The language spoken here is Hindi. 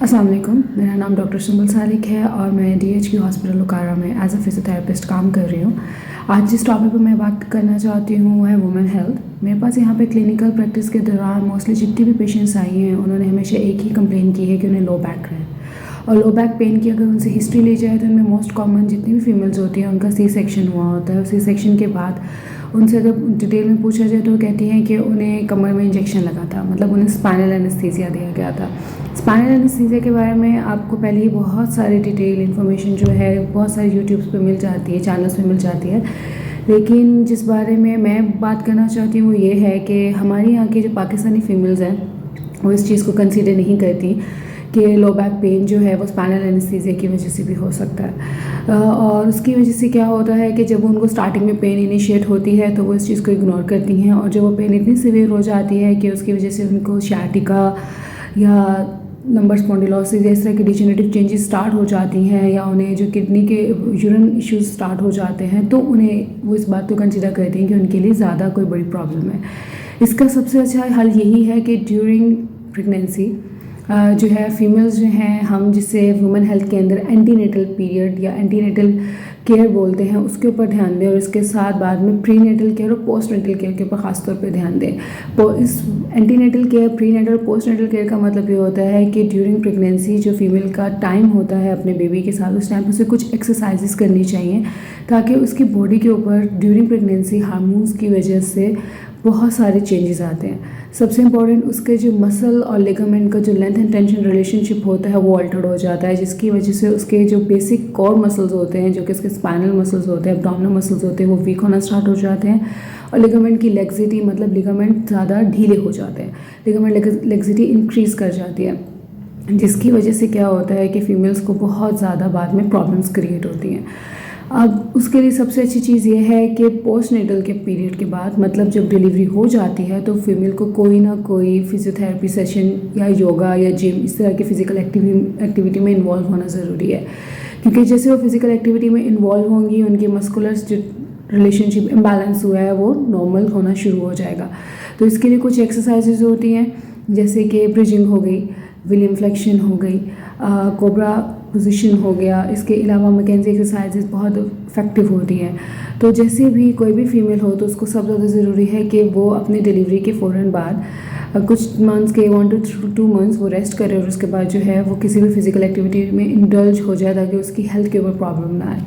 अस्सलाम वालेकुम, मेरा नाम डॉक्टर सुम्बुल सालिक है और मैं DHQ हॉस्पिटल लुकारा में एज अ फिजियोथेरेपिस्ट काम कर रही हूँ। आज जिस टॉपिक पर मैं बात करना चाहती हूँ वो है वुमेन हेल्थ। मेरे पास यहाँ पे क्लिनिकल प्रैक्टिस के दौरान मोस्टली जितनी भी पेशेंट्स आई हैं उन्होंने हमेशा एक ही कंप्लेन की है कि उन्हें लो बैक है। और लो बैक पेन की अगर उनसे हिस्ट्री ली जाए तो उनमें मोस्ट कॉमन जितनी भी फीमेल्स होती हैं उनका सी सेक्शन हुआ होता है। सी सेक्शन के बाद उनसे अगर डिटेल में पूछा जाए तो वो कहती हैं कि उन्हें कमर में इंजेक्शन लगा था, मतलब उन्हें स्पाइनल एनेस्थीसिया दिया गया था। स्पाइनल एनेस्थीसिया के बारे में आपको पहले ही बहुत सारी डिटेल इन्फॉर्मेशन जो है बहुत सारी यूट्यूब्स पे मिल जाती है, चैनल्स पे मिल जाती है। लेकिन जिस बारे में मैं बात करना चाहती हूँ वो ये है कि हमारे यहाँ की जो पाकिस्तानी फीमेल्स हैं वो इस चीज़ को कंसीडर नहीं करती कि लो बैक पेन जो है वो स्पाइनल एनेस्थीसिया की वजह से भी हो सकता है। और उसकी वजह से क्या होता है कि जब उनको स्टार्टिंग में पेन इनिशिएट होती है तो वो इस चीज़ को इग्नोर करती हैं, और जब वो पेन इतनी सीवियर हो जाती है कि उसकी वजह से उनको शाटिका या लंबर स्पॉन्डिलोसिस इस तरह के डिजेनरेटिव चेंजेस स्टार्ट हो जाती हैं, या उन्हें जो किडनी के यूरिन इश्यूज स्टार्ट हो जाते हैं तो उन्हें वो इस बात को कंसिडर करती हैं कि उनके लिए ज़्यादा कोई बड़ी प्रॉब्लम है। इसका सबसे अच्छा हल यही है कि ड्यूरिंग प्रेगनेंसी जो है फीमेल्स जो हैं हम जिसे वुमेन हेल्थ के अंदर एंटीनेटल पीरियड या एंटीनेटल केयर बोलते हैं उसके ऊपर ध्यान दें, और इसके साथ बाद में प्रीनेटल केयर और पोस्टनेटल केयर के ऊपर ख़ास तौर पे ध्यान दें। तो इस एंटीनेटल केयर, प्रीनेटल और पोस्टनेटल केयर का मतलब ये होता है कि ड्यूरिंग प्रेगनेंसी जो फीमेल का टाइम होता है अपने बेबी के साथ उस टाइम उसे कुछ एक्सरसाइजेस करनी चाहिए ताकि उसकी बॉडी के ऊपर ड्यूरिंग प्रेगनेंसी हार्मोन्स की वजह से बहुत सारे चेंजेस आते हैं। सबसे इम्पॉर्टेंट उसके जो मसल और लिगामेंट का जो लेंथ एंड टेंशन रिलेशनशिप होता है वो अल्टर्ड हो जाता है, जिसकी वजह से उसके जो बेसिक कोर मसल्स होते हैं जो कि उसके स्पाइनल मसल्स होते हैं, एब्डोमिनल मसल्स होते हैं, वो वीक होना स्टार्ट हो जाते हैं। और लिगामेंट की लेग्जिटी मतलब लिगामेंट ज़्यादा ढीले हो जाते हैं, लिगामेंट लेग्जिटी इंक्रीज़ कर जाती है, जिसकी वजह से क्या होता है कि फ़ीमेल्स को बहुत ज़्यादा बाद में प्रॉब्लम्स क्रिएट होती हैं। अब उसके लिए सबसे अच्छी चीज़ ये है कि पोस्ट नेटल के पीरियड के बाद मतलब जब डिलीवरी हो जाती है तो फीमेल को कोई ना कोई फिजियोथेरेपी सेशन या योगा या जिम इस तरह की फ़िज़िकल एक्टिविटी में इन्वॉल्व होना ज़रूरी है, क्योंकि जैसे वो फिज़िकल एक्टिविटी में इन्वॉल्व होंगी उनकी मस्कुलर्स जो रिलेशनशिप इम्बैलेंस हुआ है वो नॉर्मल होना शुरू हो जाएगा। तो इसके लिए कुछ एक्सरसाइजेज होती हैं जैसे कि ब्रिजिंग हो गई, विलियम फ्लेक्शन हो गई, कोबरा पोजीशन हो गया। इसके अलावा मैकेंजी एक्सरसाइजेज बहुत इफेक्टिव होती हैं। तो जैसे भी कोई भी फीमेल हो तो उसको सब ज़्यादा ज़रूरी है कि वो अपनी डिलीवरी के फ़ौरन बाद कुछ मंथ्स के 1 to 2 मंथ्स वो रेस्ट करे और उसके बाद जो है वो किसी भी फिज़िकल एक्टिविटी में इंडल्ज हो जाए ताकि उसकी हेल्थ के ऊपर प्रॉब्लम ना आए।